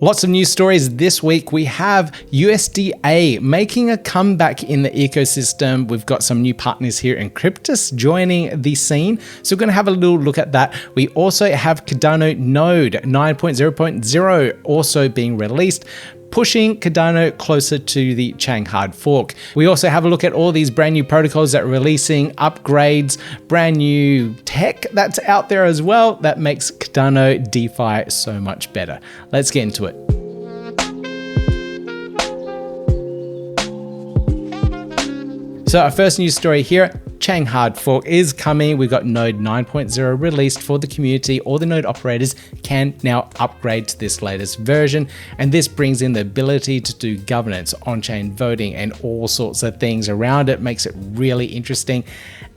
Lots of news stories this week. We have USDA making a comeback in the ecosystem. We've got some new partners here, Encryptus, joining the scene. So we're going to have a little look at that. We also have Cardano Node 9.0.0 also being released, pushing Cardano closer to the Chang Hard Fork. We also have a look at all these brand new protocols that are releasing, upgrades, brand new tech that's out there as well that makes Cardano DeFi so much better. Let's get into it. So our first news story here, Chang Hard Fork is coming. We've got Node 9.0 released for the community. All the node operators can now upgrade to this latest version. And this brings in the ability to do governance, on-chain voting, and all sorts of things around it. Makes it really interesting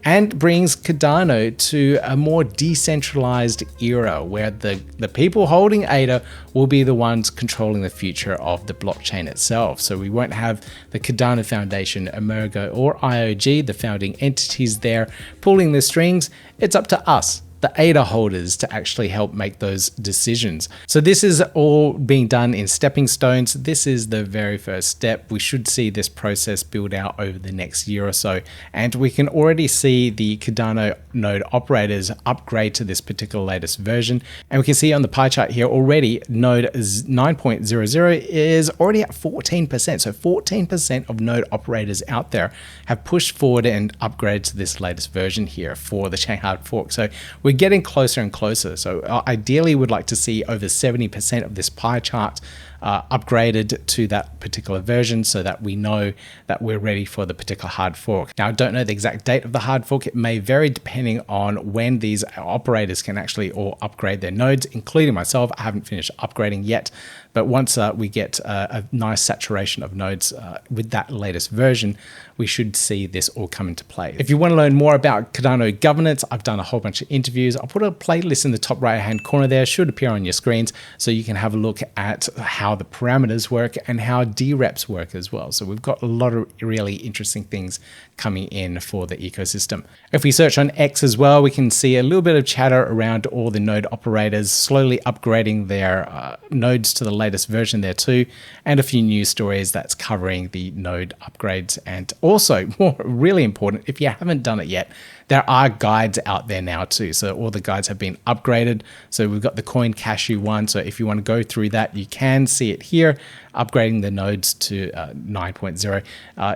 and brings Cardano to a more decentralized era where the people holding ADA will be the ones controlling the future of the blockchain itself. So we won't have the Cardano Foundation, Emurgo, or IOG, the founding entities there, pulling the strings. It's up to us, the ADA holders, to actually help make those decisions. So this is all being done in stepping stones. This is the very first step. We should see this process build out over the next year or so. And we can already see the Cardano node operators upgrade to this particular latest version. And we can see on the pie chart here already, node 9.00 is already at 14%. So 14% of node operators out there have pushed forward and upgraded to this latest version here for the Chang Hard Fork. So we're getting closer and closer. So ideally we'd like to see over 70% of this pie chart upgraded to that particular version so that we know that we're ready for the particular hard fork. Now, I don't know the exact date of the hard fork. It may vary depending on when these operators can actually all upgrade their nodes, including myself. I haven't finished upgrading yet, but once we get a nice saturation of nodes with that latest version, we should see this all come into play. If you want to learn more about Cardano governance, I've done a whole bunch of interviews. I'll put a playlist in the top right-hand corner there, should appear on your screens, so you can have a look at how the parameters work and how DREPs work as well. So we've got a lot of really interesting things coming in for the ecosystem. If we search on X as well, we can see a little bit of chatter around all the node operators slowly upgrading their nodes to the latest version there too, and a few news stories that's covering the node upgrades. And also, more really important, if you haven't done it yet, there are guides out there now too. So all the guides have been upgraded. So we've got the Coin Cashew one. So if you want to go through that, you can see it here, upgrading the nodes to 9.0.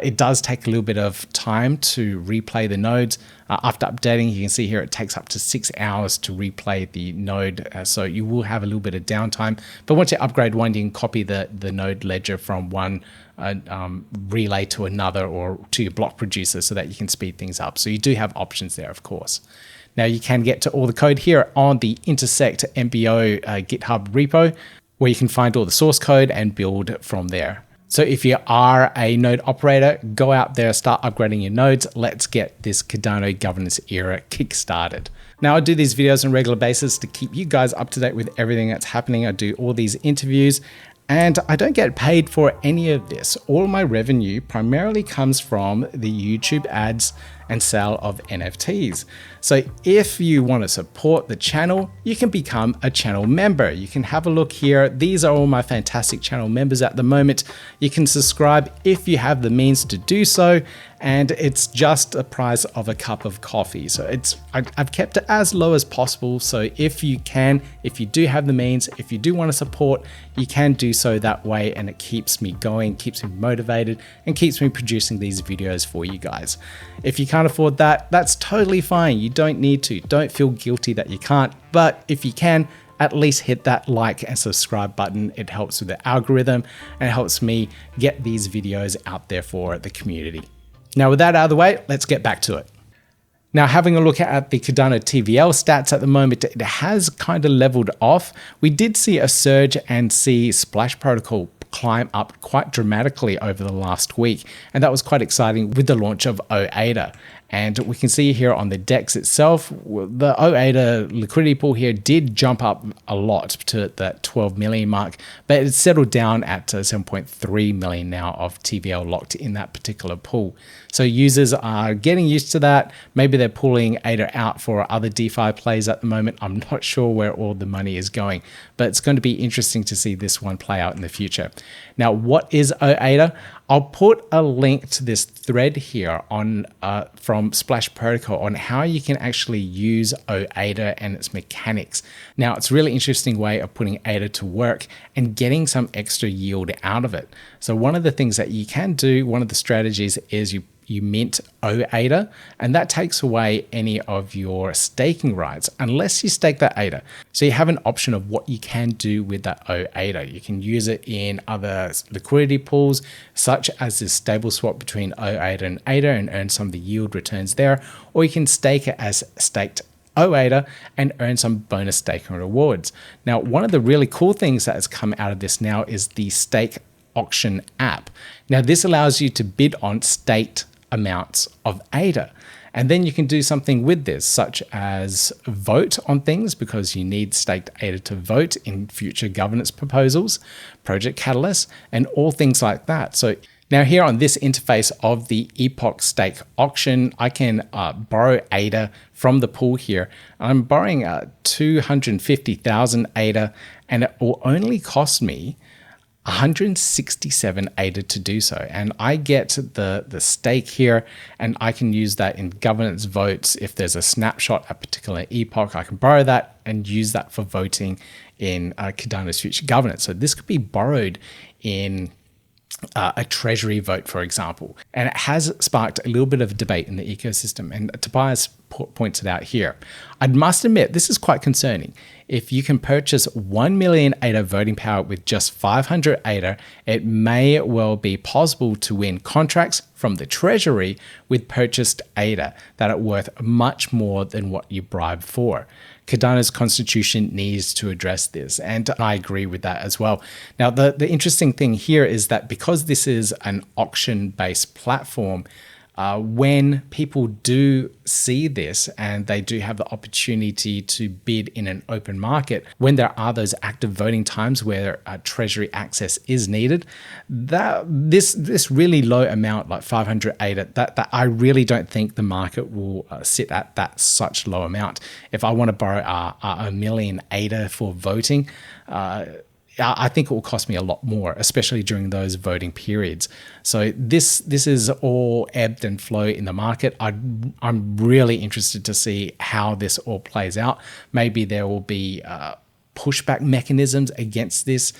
It does take a little bit of time to replay the nodes. After updating, you can see here it takes up to 6 hours to replay the node. So you will have a little bit of downtime. But once you upgrade one, you can copy the node ledger from one relay to another or to your block producer so that you can speed things up. So you do have options there, of course. Now you can get to all the code here on the Intersect MBO GitHub repo, where you can find all the source code and build from there. So if you are a node operator, go out there, start upgrading your nodes. Let's get this Cardano governance era kick-started. Now, I do these videos on a regular basis to keep you guys up to date with everything that's happening. I do all these interviews, and I don't get paid for any of this. All my revenue primarily comes from the YouTube ads and sale of NFTs. So if you want to support the channel, you can become a channel member. You can have a look here. These are all my fantastic channel members at the moment. You can subscribe if you have the means to do so, and it's just the price of a cup of coffee. So I've kept it as low as possible. So if you do have the means, if you do want to support, you can do so that way, and it keeps me going, keeps me motivated, and keeps me producing these videos for you guys. If you can't afford that, that's totally fine. You don't need to. Don't feel guilty that you can't. But if you can, at least hit that like and subscribe button. It helps with the algorithm and it helps me get these videos out there for the community. Now, with that out of the way, let's get back to it. Now, having a look at the Cardano TVL stats at the moment, it has kind of leveled off. We did see a surge and see Splash Protocol climb up quite dramatically over the last week, and that was quite exciting with the launch of OADA. And we can see here on the DEX itself, the OADA liquidity pool here did jump up a lot to that 12 million mark, but it's settled down at 7.3 million now of TVL locked in that particular pool. So users are getting used to that. Maybe they're pulling ADA out for other DeFi plays at the moment. I'm not sure where all the money is going, but it's going to be interesting to see this one play out in the future. Now, what is OADA? I'll put a link to this thread here on from Splash Protocol on how you can actually use OADA and its mechanics. Now, it's a really interesting way of putting ADA to work and getting some extra yield out of it. So one of the things that you can do, one of the strategies is you mint OADA, and that takes away any of your staking rights unless you stake that ADA. So you have an option of what you can do with that OADA. You can use it in other liquidity pools, such as this stable swap between OADA and ADA and earn some of the yield returns there, or you can stake it as staked OADA and earn some bonus staking rewards. Now, one of the really cool things that has come out of this now is the stake auction app. Now, this allows you to bid on staked amounts of ADA. And then you can do something with this, such as vote on things, because you need staked ADA to vote in future governance proposals, project catalysts, and all things like that. So now here on this interface of the epoch stake auction, I can borrow ADA from the pool here. I'm borrowing 250,000 ADA, and it will only cost me 167 ADA to do so. And I get the stake here, and I can use that in governance votes. If there's a snapshot at a particular epoch, I can borrow that and use that for voting in Cardano's future governance. So this could be borrowed in a treasury vote, for example. And it has sparked a little bit of debate in the ecosystem. And Tobias points it out here. I must admit, this is quite concerning. If you can purchase 1 million ADA voting power with just 500 ADA, it may well be possible to win contracts from the treasury with purchased ADA that are worth much more than what you bribe for. Cardano's constitution needs to address this, and I agree with that as well. Now, the interesting thing here is that because this is an auction-based platform, when people do see this and they do have the opportunity to bid in an open market, when there are those active voting times where treasury access is needed, that this really low amount, like 500 ADA, that I really don't think the market will sit at that such low amount. If I want to borrow a million ADA for voting, I think it will cost me a lot more, especially during those voting periods. So this is all ebbed and flow in the market. I'm really interested to see how this all plays out. Maybe there will be pushback mechanisms against this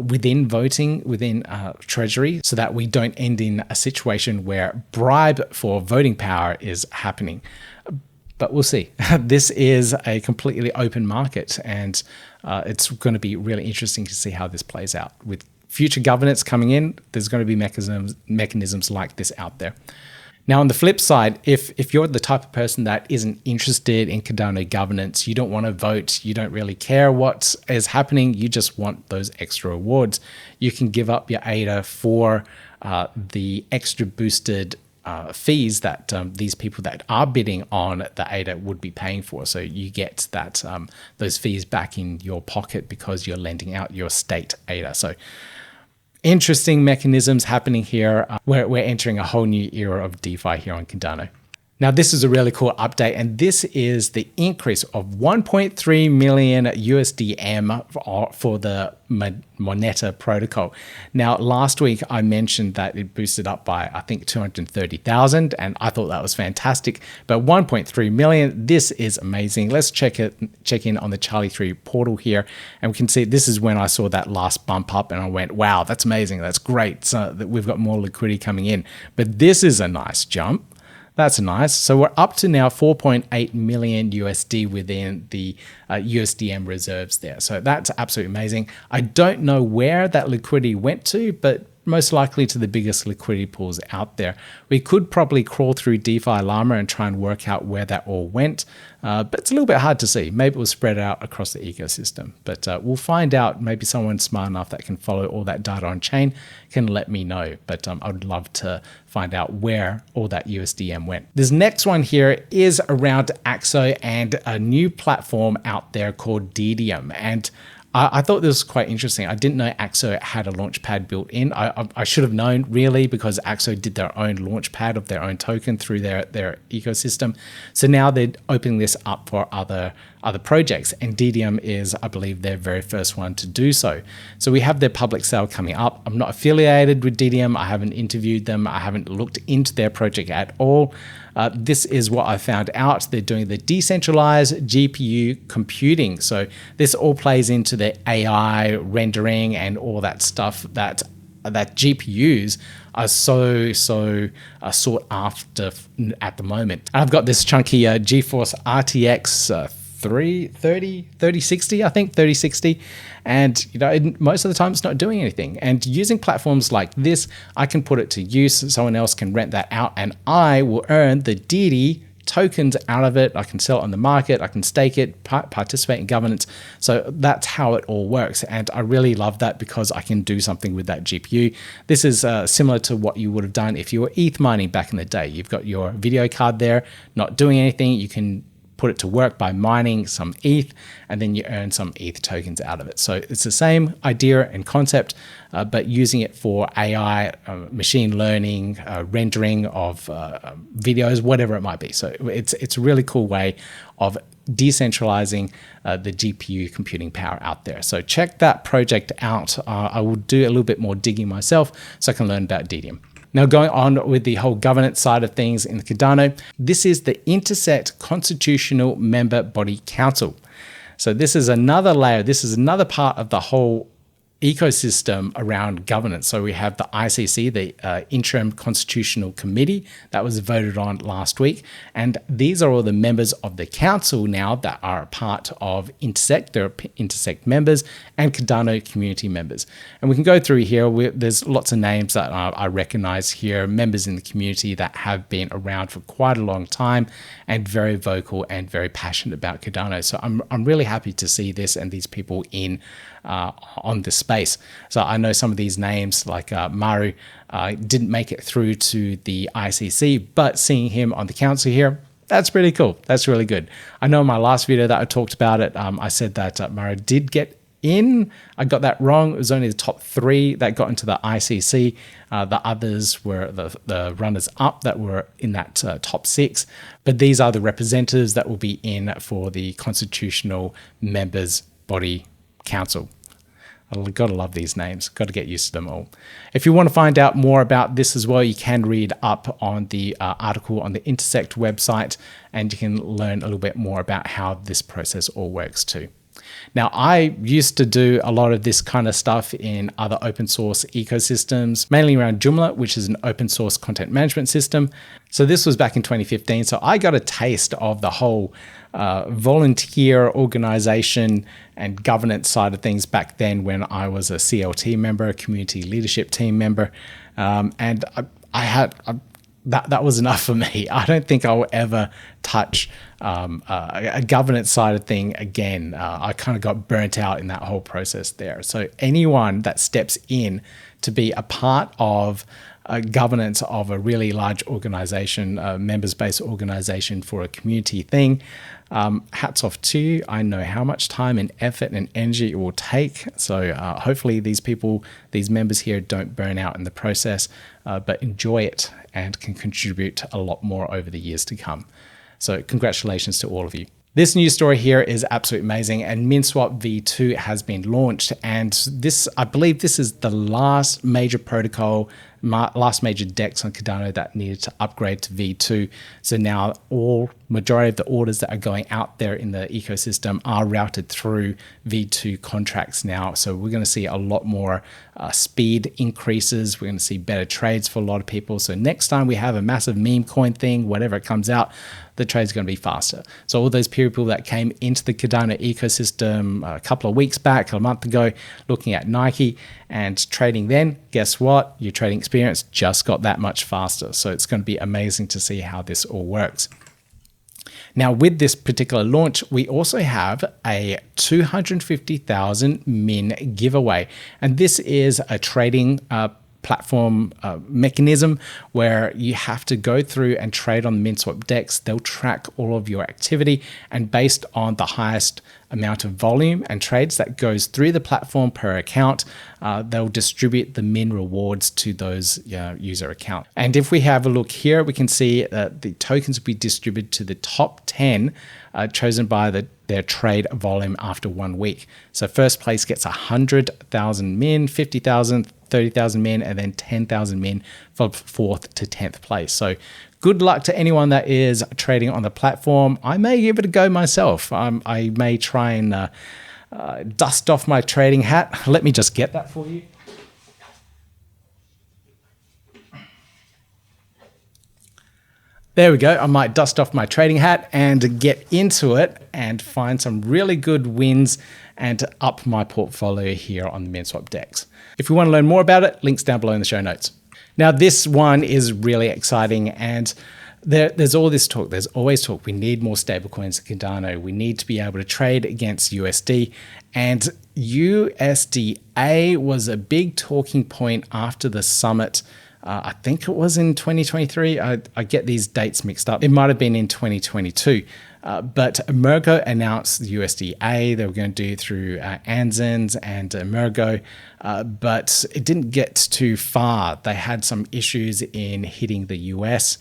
within voting, within Treasury, so that we don't end in a situation where bribe for voting power is happening. But we'll see. This is a completely open market, and it's going to be really interesting to see how this plays out. With future governance coming in, there's going to be mechanisms like this out there. Now, on the flip side, if you're the type of person that isn't interested in Cardano governance, you don't want to vote, you don't really care what is happening, you just want those extra rewards, you can give up your ADA for the extra boosted fees that these people that are bidding on the ADA would be paying for. So you get that those fees back in your pocket because you're lending out your staked ADA. So interesting mechanisms happening here. We're entering a whole new era of DeFi here on Cardano. Now, this is a really cool update, and this is the increase of 1.3 million USDM for the Moneta protocol. Now, last week I mentioned that it boosted up by, I think, 230,000, and I thought that was fantastic. But 1.3 million, this is amazing. Let's check in on the Charlie 3 portal here, and we can see this is when I saw that last bump up, and I went, wow, that's amazing, that's great. So that we've got more liquidity coming in. But this is a nice jump. That's nice. So we're up to now 4.8 million USD within the USDM reserves there. So that's absolutely amazing. I don't know where that liquidity went to, but most likely to the biggest liquidity pools out there. We could probably crawl through DeFi Llama and try and work out where that all went, but it's a little bit hard to see. Maybe it was spread out across the ecosystem, but we'll find out. Maybe someone smart enough that can follow all that data on chain can let me know, but I would love to find out where all that USDM went. This next one here is around Axo and a new platform out there called Dendium, and I thought this was quite interesting. I didn't know Axo had a launchpad built in. I should have known, really, because Axo did their own launchpad of their own token through their ecosystem. So now they're opening this up for other projects, and Dendium is, I believe, their very first one to do so. So we have their public sale coming up. I'm not affiliated with Dendium. I haven't interviewed them. I haven't looked into their project at all. This is what I found out. They're doing the decentralized GPU computing. So this all plays into the AI rendering and all that stuff that GPUs are so sought after at the moment. And I've got this chunky GeForce RTX 3060, I think 3060, and most of the time it's not doing anything. And using platforms like this, I can put it to use. Someone else can rent that out, and I will earn the DD tokens out of it. I can sell it on the market, I can stake it, participate in governance. So that's how it all works, and I really love that because I can do something with that GPU. This is similar to what you would have done if you were ETH mining back in the day. You've got your video card there, not doing anything. You can put it to work by mining some ETH, and then you earn some ETH tokens out of it. So it's the same idea and concept, but using it for AI, machine learning, rendering of videos, whatever it might be. So it's a really cool way of decentralizing the GPU computing power out there. So check that project out. I will do a little bit more digging myself so I can learn about Dendium. Now, going on with the whole governance side of things in the Cardano, this is the Intersect Constitutional Member Body Council. So this is another layer. This is another part of the whole ecosystem around governance. So we have the ICC, the Interim Constitutional Committee, that was voted on last week. And these are all the members of the council now that are a part of Intersect. They're Intersect members and Cardano community members. And we can go through here. There's lots of names that I recognize here, members in the community that have been around for quite a long time and very vocal and very passionate about Cardano. So I'm really happy to see this and these people in on this space. So I know some of these names like Maru didn't make it through to the ICC, but seeing him on the council here, that's pretty cool. That's really good. I know in my last video that I talked about it, I said that Maru did get in. I got that wrong. It was only the top 3 that got into the ICC. The others were the runners up that were in that top 6. But these are the representatives that will be in for the Constitutional Members Body Council. I've got to love these names. Got to get used to them all. If you want to find out more about this as well, you can read up on the article on the Intersect website, and you can learn a little bit more about how this process all works too. Now, I used to do a lot of this kind of stuff in other open source ecosystems, mainly around Joomla, which is an open source content management system. So this was back in 2015. So I got a taste of the whole volunteer organization and governance side of things back then when I was a CLT member, a community leadership team member. And that was enough for me. I don't think I will ever touch a governance side of thing again. I kind of got burnt out in that whole process there. So anyone that steps in to be a part of governance of a really large organization, members-based organization for a community thing, hats off to you. I know how much time and effort and energy it will take. So hopefully these people, these members here don't burn out in the process, but enjoy it and can contribute a lot more over the years to come. So congratulations to all of you. This news story here is absolutely amazing, and Minswap V2 has been launched, and this, I believe this is the last major protocol last major DEX on Cardano that needed to upgrade to V2. So now majority of the orders that are going out there in the ecosystem are routed through V2 contracts now. So we're going to see a lot more speed increases. We're going to see better trades for a lot of people. So next time we have a massive meme coin thing, whatever it comes out, the trade's going to be faster. So all those people that came into the Cardano ecosystem a couple of weeks back, a month ago, looking at Nike and trading then, guess what? Your trading experience just got that much faster. So it's going to be amazing to see how this all works. Now, with this particular launch, we also have a 250,000 min giveaway. And this is a trading platform mechanism where you have to go through and trade on the Minswap DEX. They'll track all of your activity, and based on the highest amount of volume and trades that goes through the platform per account, they'll distribute the min rewards to those user accounts. And if we have a look here, we can see that the tokens will be distributed to the top 10 chosen by their trade volume after 1 week. So first place gets 100,000 min, 50,000, 30,000 min, and then 10,000 min for 4th to 10th place. So good luck to anyone that is trading on the platform. I may give it a go myself. I may try and dust off my trading hat. Let me just get that for you. There we go. I might dust off my trading hat and get into it and find some really good wins and up my portfolio here on the Minswap DEX. If you want to learn more about it, links down below in the show notes. Now, this one is really exciting, and there's all this talk. There's always talk. We need more stablecoins at Cardano. We need to be able to trade against USD, and USDA was a big talking point after the summit. I think it was in 2023. I get these dates mixed up. It might have been in 2022. But Emurgo announced the USDA. They were going to do through Anzens and Emurgo, but it didn't get too far. They had some issues in hitting the US.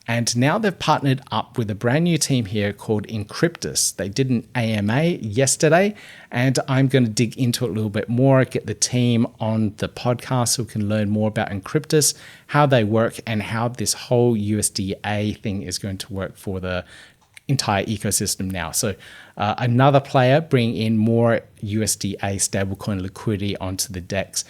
And now they've partnered up with a brand new team here called Encryptus. They did an AMA yesterday, and I'm going to dig into it a little bit more, get the team on the podcast so we can learn more about Encryptus, how they work, and how this whole USDA thing is going to work for the entire ecosystem now. So another player bringing in more USDA stablecoin liquidity onto the DEX,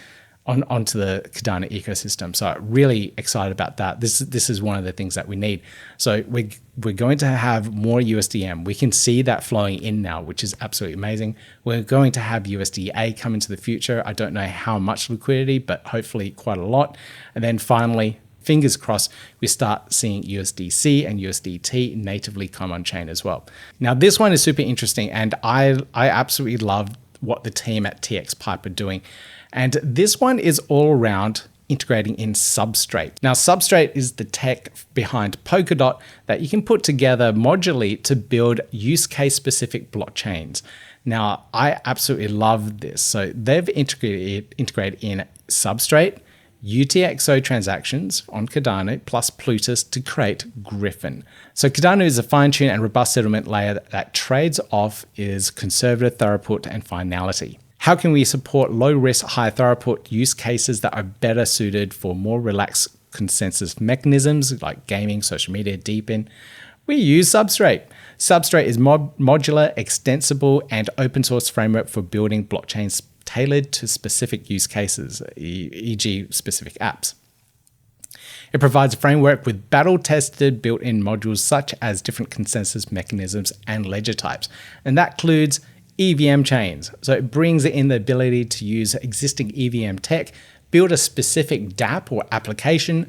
onto the Cardano ecosystem. So really excited about that. This is one of the things that we need. So we're going to have more USDM. We can see that flowing in now, which is absolutely amazing. We're going to have USDA come into the future. I don't know how much liquidity, but hopefully quite a lot. And then finally, fingers crossed, we start seeing USDC and USDT natively come on chain as well. Now, this one is super interesting, and I absolutely love what the team at TX Pipe are doing. And this one is all around integrating in Substrate. Now, Substrate is the tech behind Polkadot that you can put together modularly to build use case specific blockchains. Now, I absolutely love this. So they've integrated in Substrate, eUTxO transactions on Cardano plus Plutus to create Griffin. So Cardano is a fine-tuned and robust settlement layer that trades off is conservative throughput and finality. How can we support low-risk, high-throughput use cases that are better suited for more relaxed consensus mechanisms like gaming, social media, deepin? We use Substrate. Substrate is modular, extensible, and open source framework for building blockchains tailored to specific use cases, e.g. specific apps. It provides a framework with battle-tested built-in modules such as different consensus mechanisms and ledger types. And that includes EVM chains. So it brings in the ability to use existing EVM tech, build a specific dApp or application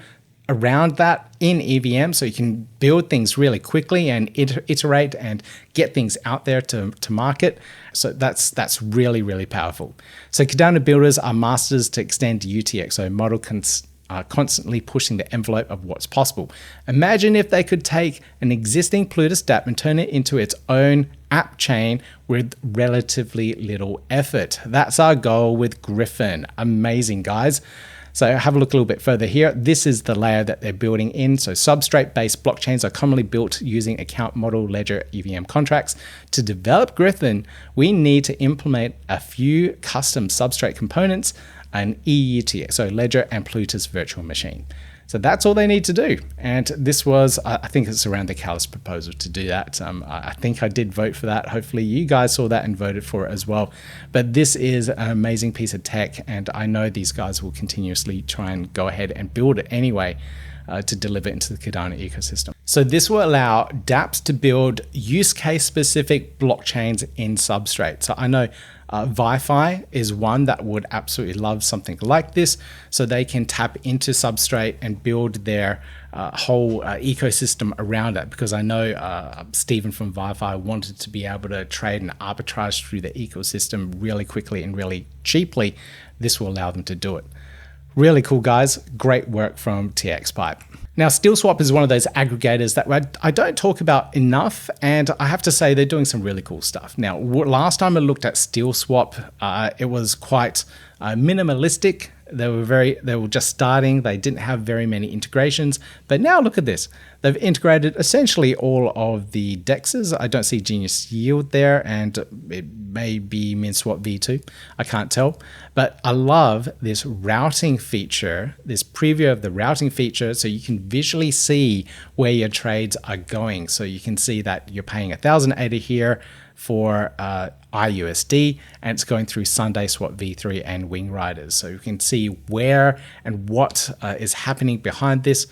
around that in EVM so you can build things really quickly and iterate and get things out there to market. So that's really, really powerful. So Cardano builders are masters to extend eUTxO model constantly pushing the envelope of what's possible. Imagine if they could take an existing Plutus dApp and turn it into its own app chain with relatively little effort. That's our goal with Griffin. Amazing, guys. So have a look a little bit further here. This is the layer that they're building in. So substrate-based blockchains are commonly built using account model ledger EVM contracts. To develop Griffin, we need to implement a few custom substrate components an eUTxO ledger and Plutus virtual machine. So that's all they need to do. And this was, I think it's around the Callis proposal to do that. I think I did vote for that. Hopefully you guys saw that and voted for it as well. But this is an amazing piece of tech, and I know these guys will continuously try and go ahead and build it anyway to deliver into the Cardano ecosystem. So this will allow dApps to build use case specific blockchains in Substrate. So I know Wi-Fi is one that would absolutely love something like this, so they can tap into Substrate and build their whole ecosystem around it, because I know Stephen from Wi-Fi wanted to be able to trade and arbitrage through the ecosystem really quickly and really cheaply. This will allow them to do it. Really cool, guys. Great work from TXPipe. Now, SteelSwap is one of those aggregators that I don't talk about enough, and I have to say they're doing some really cool stuff. Now, last time I looked at SteelSwap, it was quite minimalistic. They were just starting. They didn't have very many integrations, but now look at this. They've integrated essentially all of the dexes. I don't see Genius Yield there, and it may be Minswap V2. I can't tell, but I love this routing feature, this preview of the routing feature, so you can visually see where your trades are going. So you can see that you're paying 1,000 ADA here for IUSD, and it's going through Sunday Swap V3 and Wing Riders. So you can see where and what is happening behind this,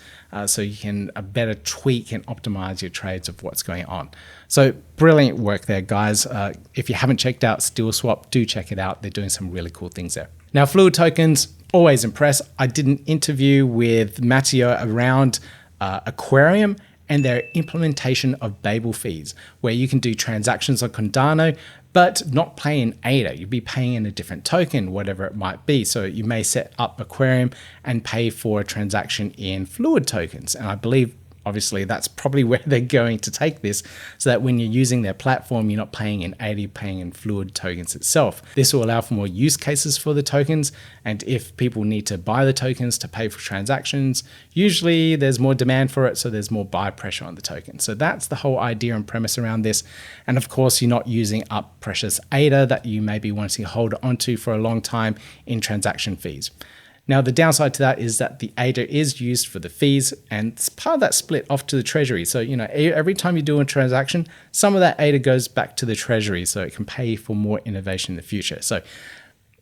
so you can better tweak and optimize your trades of what's going on. So brilliant work there, guys. If you haven't checked out SteelSwap, do check it out. They're doing some really cool things there. Now, Fluid tokens, always impress. I did an interview with Matteo around Aquarium and their implementation of Babel fees, where you can do transactions on Cardano, but not pay in ADA. You'd be paying in a different token, whatever it might be. So you may set up Aquarium and pay for a transaction in Fluid tokens. And I believe, obviously, that's probably where they're going to take this, so that when you're using their platform, you're not paying in ADA, you're paying in Fluid tokens itself. This will allow for more use cases for the tokens, and if people need to buy the tokens to pay for transactions, usually there's more demand for it, so there's more buy pressure on the token. So that's the whole idea and premise around this. And of course, you're not using up precious ADA that you may be wanting to hold onto for a long time in transaction fees. Now, the downside to that is that the ADA is used for the fees, and part of that split off to the treasury. So, you know, every time you do a transaction, some of that ADA goes back to the treasury, so it can pay for more innovation in the future. So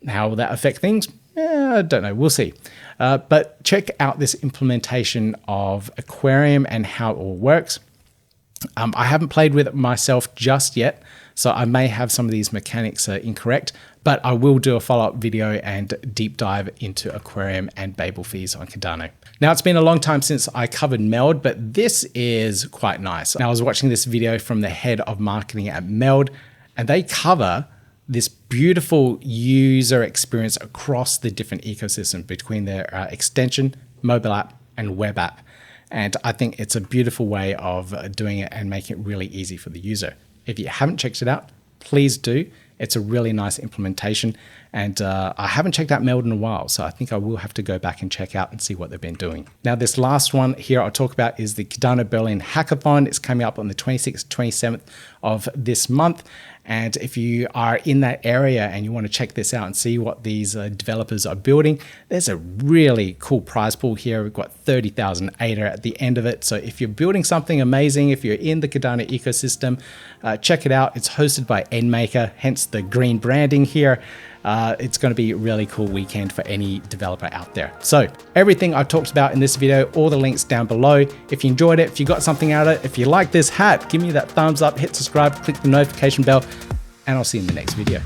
how will that affect things? I don't know. We'll see. But check out this implementation of Aquarium and how it all works. I haven't played with it myself just yet, so I may have some of these mechanics incorrect, but I will do a follow-up video and deep dive into Aquarium and Babel fees on Cardano. Now, it's been a long time since I covered Meld, but this is quite nice. Now, I was watching this video from the head of marketing at Meld, and they cover this beautiful user experience across the different ecosystems between their extension, mobile app, and web app. And I think it's a beautiful way of doing it and making it really easy for the user. If you haven't checked it out, please do. It's a really nice implementation. And I haven't checked out Meld in a while, so I think I will have to go back and check out and see what they've been doing. Now, this last one here I'll talk about is the Cardano Berlin Hackathon. It's coming up on the 26th, 27th of this month. And if you are in that area and you want to check this out and see what these developers are building, there's a really cool prize pool here. We've got 30,000 ADA at the end of it. So if you're building something amazing, if you're in the Cardano ecosystem, check it out. It's hosted by Endmaker, hence the green branding here. It's going to be a really cool weekend for any developer out there. So everything I've talked about in this video, all the links down below. If you enjoyed it, if you got something out of it, if you like this hat, give me that thumbs up, hit subscribe, click the notification bell, and I'll see you in the next video.